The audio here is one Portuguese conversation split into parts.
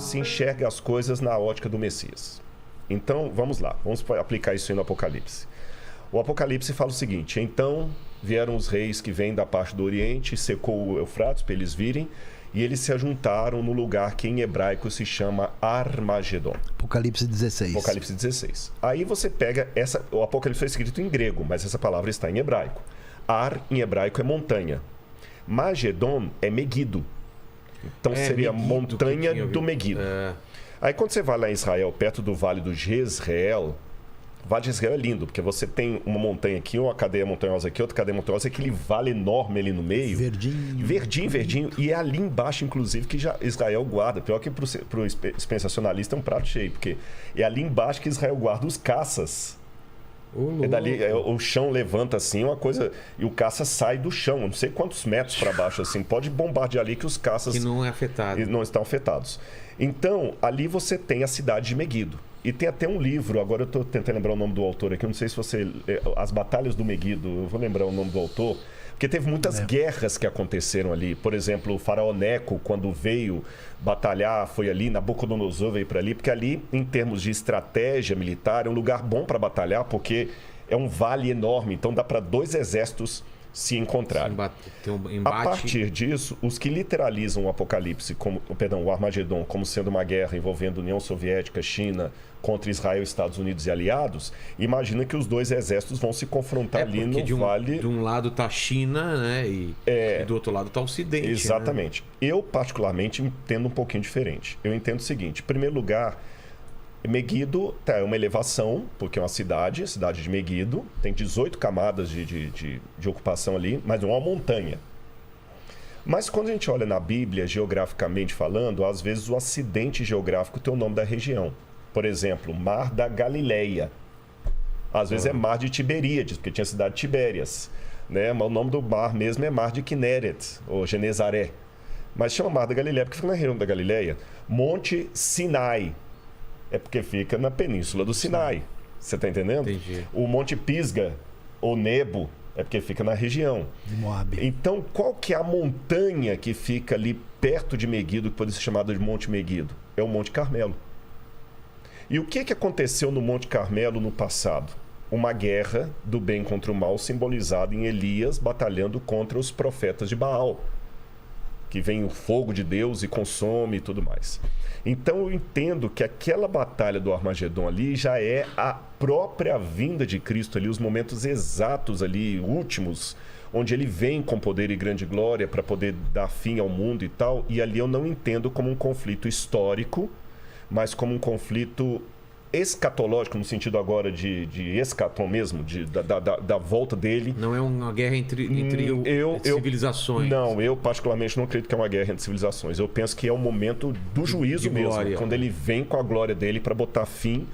você enxerga as coisas na ótica do Messias. Então, vamos lá, vamos aplicar isso aí no Apocalipse. O Apocalipse fala o seguinte: então vieram os reis que vêm da parte do Oriente, secou o Eufrates para eles virem, e eles se ajuntaram no lugar que em hebraico se chama Armagedon. Apocalipse 16. Apocalipse 16. Aí você pega o Apocalipse foi escrito em grego, mas essa palavra está em hebraico. Ar em hebraico é montanha. Magedon é Megido. Então seria Megido, montanha do Megido. Aí quando você vai lá em Israel, perto do Vale do Jezreel, o Vale de Jezreel é lindo, porque você tem uma montanha aqui, uma cadeia montanhosa aqui, outra cadeia montanhosa, aquele vale enorme ali no meio. Verdinho. E é ali embaixo, inclusive, que já Israel guarda. Pior que para o dispensacionalista é um prato cheio, porque é ali embaixo que Israel guarda os caças. É dali, o chão levanta assim, uma coisa, e o caça sai do chão, não sei quantos metros para baixo, assim, pode bombardear ali que os caças que não é afetado. Não estão afetados. Então, ali você tem a cidade de Megido. E tem até um livro, agora eu estou tentando lembrar o nome do autor aqui, eu não sei se você... As Batalhas do Megido, eu vou lembrar o nome do autor, porque teve muitas guerras que aconteceram ali. Por exemplo, o faraó Neco, quando veio batalhar, foi ali, Nabucodonosor veio para ali, porque ali, em termos de estratégia militar, é um lugar bom para batalhar, porque é um vale enorme, então dá para 2 exércitos se encontrarem. A partir disso, os que literalizam o Apocalipse, o Armagedon, como sendo uma guerra envolvendo União Soviética, China, contra Israel, Estados Unidos e aliados, imagina que os 2 exércitos vão se confrontar ali no vale... De um lado está a China, né? E do outro lado está o Ocidente. Exatamente. Né? Eu, particularmente, entendo um pouquinho diferente. Eu entendo o seguinte: em primeiro lugar, Megido é uma elevação, porque é uma cidade, a cidade de Megido, tem 18 camadas de ocupação ali, mas não é uma montanha. Mas quando a gente olha na Bíblia, geograficamente falando, às vezes o acidente geográfico tem o nome da região. Por exemplo, Mar da Galileia. Às vezes é Mar de Tiberíades, porque tinha a cidade de Tibérias. Né? Mas o nome do mar mesmo é Mar de Quinéret, ou Genezaré. Mas chama Mar da Galileia porque fica na região da Galileia. Monte Sinai. É porque fica na península do Sinai. Você está entendendo? Entendi. O Monte Pisga, ou Nebo, é porque fica na região. De Moab. Então, qual que é a montanha que fica ali perto de Megido, que pode ser chamada de Monte Megido? É o Monte Carmelo. E o que aconteceu no Monte Carmelo no passado? Uma guerra do bem contra o mal, simbolizada em Elias batalhando contra os profetas de Baal, que vem o fogo de Deus e consome e tudo mais. Então eu entendo que aquela batalha do Armagedon ali já é a própria vinda de Cristo ali, os momentos exatos ali, últimos, onde ele vem com poder e grande glória para poder dar fim ao mundo e tal. E ali eu não entendo como um conflito histórico, mas como um conflito escatológico, no sentido agora de escatom mesmo, da volta dele. Não é uma guerra entre civilizações. Não, eu particularmente não acredito que é uma guerra entre civilizações. Eu penso que é o momento do juízo mesmo, quando ele vem com a glória dele para botar fim,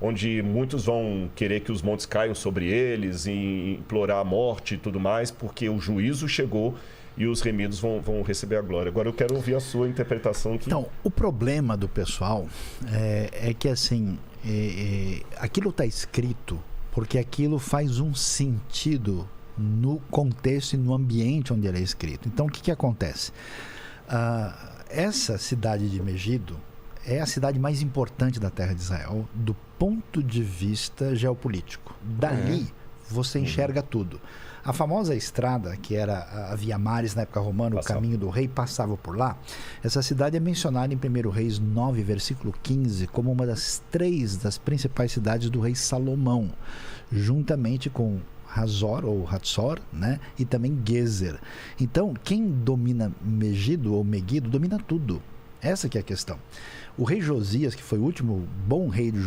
onde muitos vão querer que os montes caiam sobre eles e implorar a morte e tudo mais, porque o juízo chegou e os remidos vão receber a glória. Agora eu quero ouvir a sua interpretação aqui. Então, o problema do pessoal é que assim, aquilo está escrito porque aquilo faz um sentido no contexto e no ambiente onde ele é escrito. Então, o que acontece? Essa cidade de Megido é a cidade mais importante da terra de Israel do ponto de vista geopolítico. Dali você enxerga tudo. A famosa estrada, que era a Via Maris na época romana, o caminho do rei, passava por lá. Essa cidade é mencionada em 1 Reis 9, versículo 15, como uma das 3 das principais cidades do rei Salomão, juntamente com Hazor ou Hatzor, né? E também Gezer. Então, quem domina Megido ou Megido, domina tudo. Essa que é a questão. O rei Josias, que foi o último bom rei de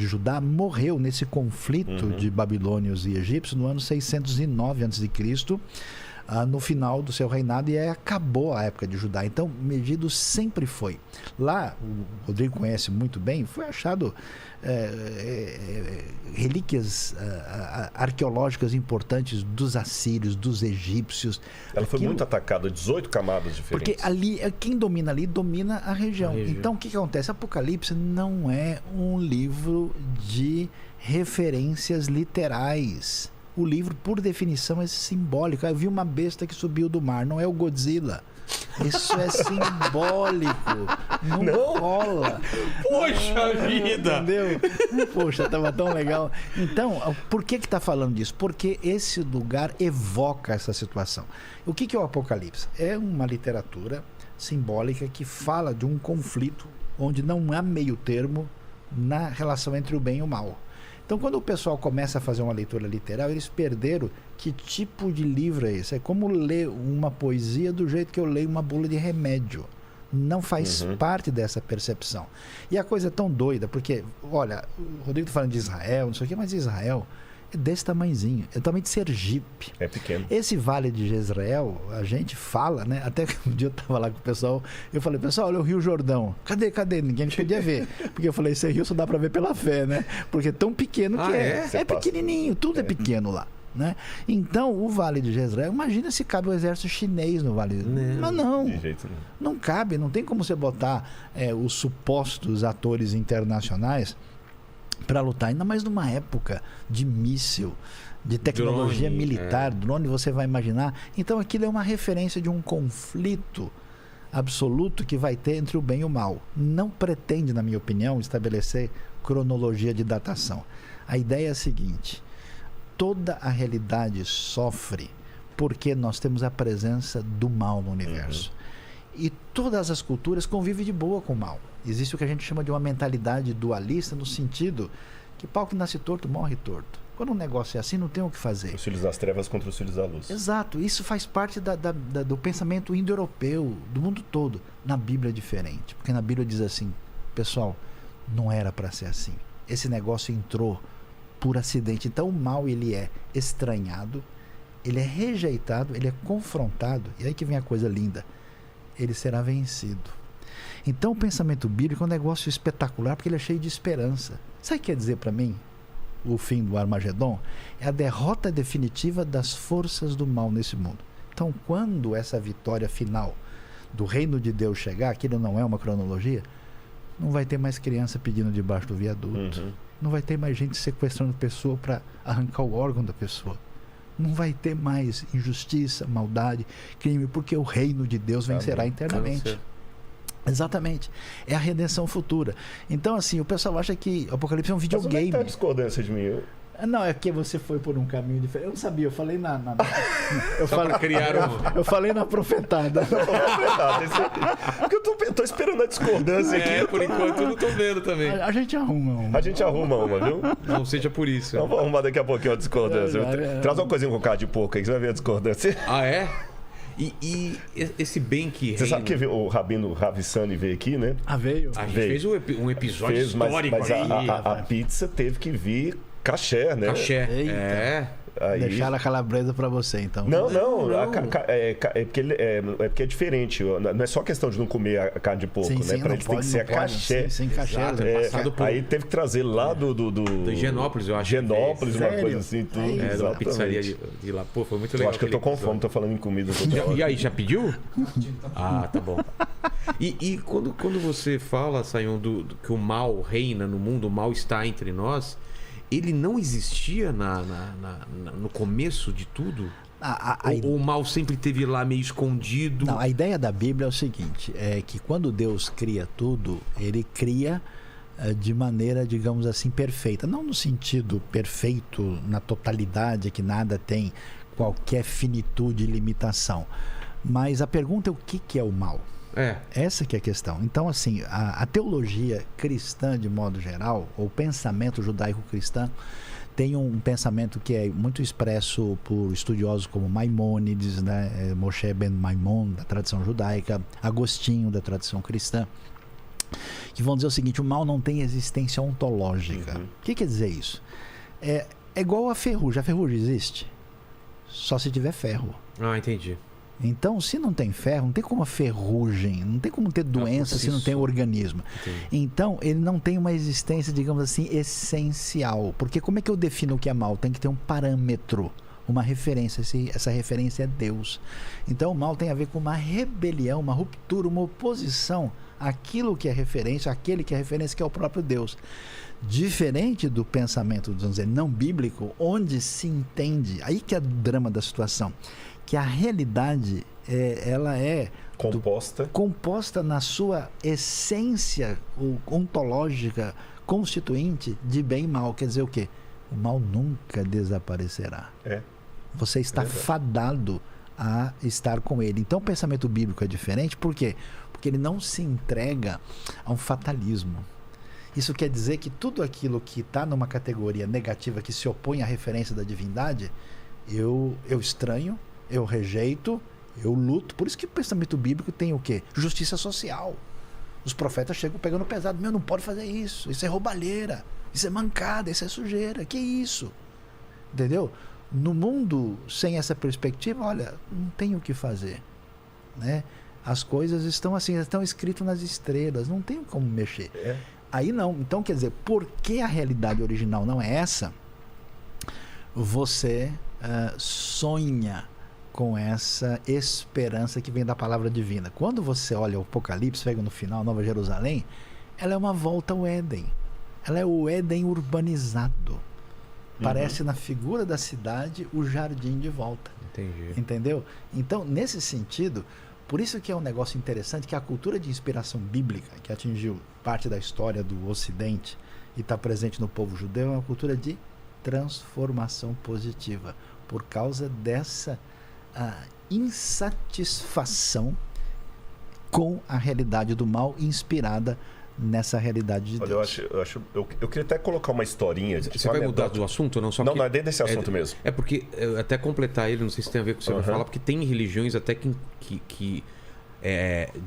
Judá, morreu nesse conflito de babilônios e egípcios no ano 609 a.C., no final do seu reinado, e aí acabou a época de Judá. Então, Megido sempre foi. Lá, o Rodrigo conhece muito bem, foi achado relíquias arqueológicas importantes dos assírios, dos egípcios. Ela foi muito atacada, 18 camadas diferentes. Porque ali, quem domina ali, domina a região. Então, o que acontece? Apocalipse não é um livro de referências literais. O livro, por definição, é simbólico. Eu vi uma besta que subiu do mar, não é o Godzilla. Isso é simbólico. Não rola. Poxa vida! Entendeu? Poxa, tava tão legal. Então, por que está falando disso? Porque esse lugar evoca essa situação. O que é o Apocalipse? É uma literatura simbólica que fala de um conflito onde não há meio termo na relação entre o bem e o mal. Então, quando o pessoal começa a fazer uma leitura literal, eles perderam que tipo de livro é esse. É como ler uma poesia do jeito que eu leio uma bula de remédio. Não faz parte dessa percepção. E a coisa é tão doida, porque, olha, o Rodrigo está falando de Israel, não sei o quê, mas Israel é desse tamanhozinho, é tamanho de Sergipe. É pequeno. Esse Vale de Jezreel, a gente fala, né? Até que um dia eu estava lá com o pessoal, eu falei, pessoal, olha o Rio Jordão. Cadê? Ninguém podia ver. Porque eu falei, esse rio só dá para ver pela fé, né? Porque é tão pequeno que é pequenininho, tudo é pequeno lá. Né? Então, o Vale de Jezreel, imagina se cabe o exército chinês no Vale. Mas não, de jeito nenhum. Não cabe, não tem como você botar os supostos atores internacionais para lutar, ainda mais numa época de míssil, de tecnologia drone, militar, drone, você vai imaginar. Então aquilo é uma referência de um conflito absoluto que vai ter entre o bem e o mal. Não pretende, na minha opinião, estabelecer cronologia de datação. A ideia é a seguinte: toda a realidade sofre porque nós temos a presença do mal no universo. E todas as culturas convivem de boa com o mal. Existe o que a gente chama de uma mentalidade dualista, no sentido que pau que nasce torto, morre torto. Quando um negócio é assim, não tem o que fazer. Os filhos das trevas contra os filhos da luz. Exato. Isso faz parte do pensamento indo-europeu, do mundo todo. Na Bíblia é diferente. Porque na Bíblia diz assim, pessoal, não era para ser assim. Esse negócio entrou por acidente. Então o mal, ele é estranhado, ele é rejeitado, ele é confrontado. E aí que vem a coisa linda. Ele será vencido. Então o pensamento bíblico é um negócio espetacular porque ele é cheio de esperança. Sabe o que quer dizer para mim o fim do Armagedon? É a derrota definitiva das forças do mal nesse mundo. Então, quando essa vitória final do reino de Deus chegar, aquilo não é uma cronologia, não vai ter mais criança pedindo debaixo do viaduto. Não vai ter mais gente sequestrando pessoa para arrancar o órgão da pessoa. Não vai ter mais injustiça, maldade, crime, porque o reino de Deus vencerá internamente. Exatamente. É a redenção futura. Então, assim, o pessoal acha que o Apocalipse é um videogame. Mas onde é que tá a discordância de mim? Não, é porque você foi por um caminho diferente. Eu não sabia, eu falei eu falei na profetada. Porque eu tô esperando a discordância aqui. Por enquanto eu não tô vendo também. A gente arruma uma. A gente arruma uma, viu? Não seja por isso. Então vou arrumar daqui a pouquinho a discordância. Traz uma coisinha com cara de porco aí que você vai ver a discordância. Ah, é? E esse bem que você sabe que o Rabino Ravissani veio aqui, né? Veio. A gente fez um episódio histórico mas aí. A pizza teve que vir caché, né? Caché. Aí... Deixaram a calabresa para você, então. Não. É porque é diferente. Não é só questão de não comer a carne de porco, né? Para eles tem que ser a caché. Sim, caché. Aí teve que trazer lá do Higienópolis, eu acho. Higienópolis, uma coisa assim. Tudo. Da pizzaria de lá. Pô, foi muito legal. Eu acho que eu tô com fome, tô falando em comida. E aí, já pediu? Tá bom. E quando você fala, Sayão, que o mal reina no mundo, o mal está entre nós, ele não existia no começo de tudo? Ou o mal sempre esteve lá meio escondido? Não, a ideia da Bíblia é o seguinte, é que quando Deus cria tudo, ele cria de maneira, digamos assim, perfeita. Não no sentido perfeito, na totalidade, que nada tem qualquer finitude e limitação. Mas a pergunta é o que é o mal? Essa que é a questão. Então, assim, a teologia cristã, de modo geral, ou o pensamento judaico-cristão, tem um pensamento que é muito expresso por estudiosos como Maimônides, né? Moshe ben Maimon, da tradição judaica, Agostinho, da tradição cristã, que vão dizer o seguinte: o mal não tem existência ontológica. O que quer dizer isso? É igual a ferrugem. A ferrugem existe só se tiver ferro. Entendi. Então, se não tem ferro, não tem como a ferrugem, não tem como ter doença se não tem organismo. Entendi. Então, ele não tem uma existência, digamos assim, essencial. Porque como é que eu defino o que é mal? Tem que ter um parâmetro. uma referência. Essa referência é Deus. Então o mal tem a ver com uma rebelião, uma ruptura, uma oposição àquilo que é referência, àquele que é referência, que é o próprio Deus. Diferente do pensamento, vamos dizer, não bíblico, onde se entende, aí que é o drama da situação, que a realidade ela é composta na sua essência ontológica, constituinte de bem e mal. Quer dizer o quê? O mal nunca desaparecerá. Você está fadado a estar com ele. Então o pensamento bíblico é diferente, por quê? Porque ele não se entrega a um fatalismo. Isso quer dizer que tudo aquilo que está numa categoria negativa, que se opõe à referência da divindade, eu estranho, eu rejeito, eu luto. Por isso que o pensamento bíblico tem o quê? Justiça social. Os profetas chegam pegando pesado. Não pode fazer isso. Isso é roubalheira. Isso é mancada. Isso é sujeira. Que isso? Entendeu? No mundo sem essa perspectiva, olha, não tem o que fazer, né? As coisas estão assim, estão escritas nas estrelas. Não tem como mexer. Aí não. Então, quer dizer, porque a realidade original não é essa, você sonha com essa esperança que vem da palavra divina. Quando você olha o Apocalipse, pega no final, Nova Jerusalém, ela é uma volta ao Éden. Ela é o Éden urbanizado. Parece na figura da cidade o jardim de volta. Entendi. Entendeu? Então, nesse sentido, por isso que é um negócio interessante, que a cultura de inspiração bíblica, que atingiu parte da história do Ocidente e está presente no povo judeu, é uma cultura de transformação positiva, por causa dessa insatisfação com a realidade do mal, inspirada nessa realidade de Deus. Eu queria até colocar uma historinha. Você vai mudar do assunto? Não, não, é dentro desse assunto mesmo. É porque, até completar ele, não sei se tem a ver com o que você vai falar, porque tem religiões até que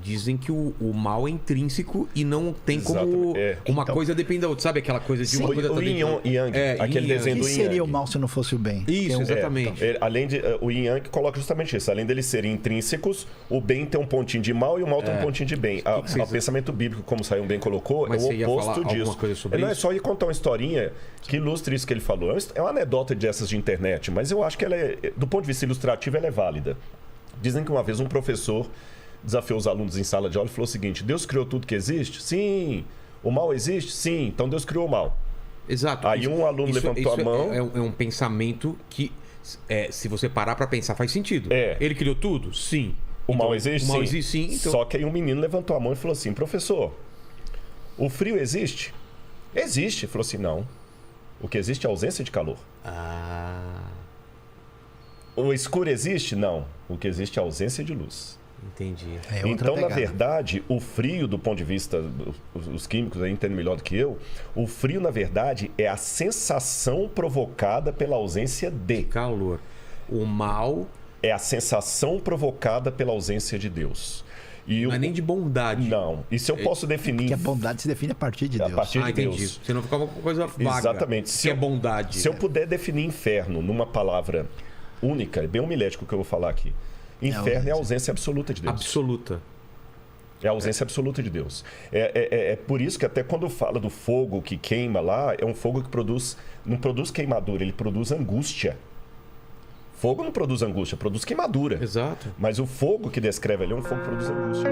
dizem que o mal é intrínseco e não tem como uma coisa depender da outra. Sabe aquela coisa de uma coisa o Yin Yang, aquele desenho do Yin Yang. O que seria o mal se não fosse o bem? Isso, exatamente. Além de, o Yin Yang coloca justamente isso. Além deles serem intrínsecos, o bem tem um pontinho de mal e o mal tem um pontinho de bem. O pensamento bíblico, como o Sayão bem colocou, mas é o oposto disso. Não é só ir contar uma historinha que ilustra isso que ele falou. É uma anedota dessas de internet, mas eu acho que ela do ponto de vista ilustrativo, ela é válida. Dizem que uma vez um professor desafiou os alunos em sala de aula e falou o seguinte: Deus criou tudo que existe? Sim. O mal existe? Sim. Então Deus criou o mal. Exato. Aí um aluno levantou a mão. É um pensamento que, se você parar para pensar, faz sentido. Ele criou tudo? Sim. O mal existe? O mal existe, sim. Então... Só que aí um menino levantou a mão e falou assim: professor, o frio existe? Existe. Ele falou assim: não. O que existe é a ausência de calor. O escuro existe? Não. O que existe é a ausência de luz. Entendi. Então, na verdade, o frio, do ponto de vista os químicos aí entendem melhor do que eu, o frio, na verdade, é a sensação provocada pela ausência de calor. O mal é a sensação provocada pela ausência de Deus. Não é nem de bondade. Não. E se eu posso definir... Porque a bondade se define a partir de Deus. A partir de entendi. Deus. Senão fica uma coisa vaga. Exatamente. Se é bondade. Se eu puder definir inferno numa palavra única, é bem homilético o que eu vou falar aqui. Inferno é a ausência absoluta de Deus. Absoluta. É a ausência absoluta de Deus. É por isso que até quando fala do fogo que queima lá, é um fogo que não produz queimadura, ele produz angústia. Fogo não produz angústia, produz queimadura. Exato. Mas o fogo que descreve ali é um fogo que produz angústia.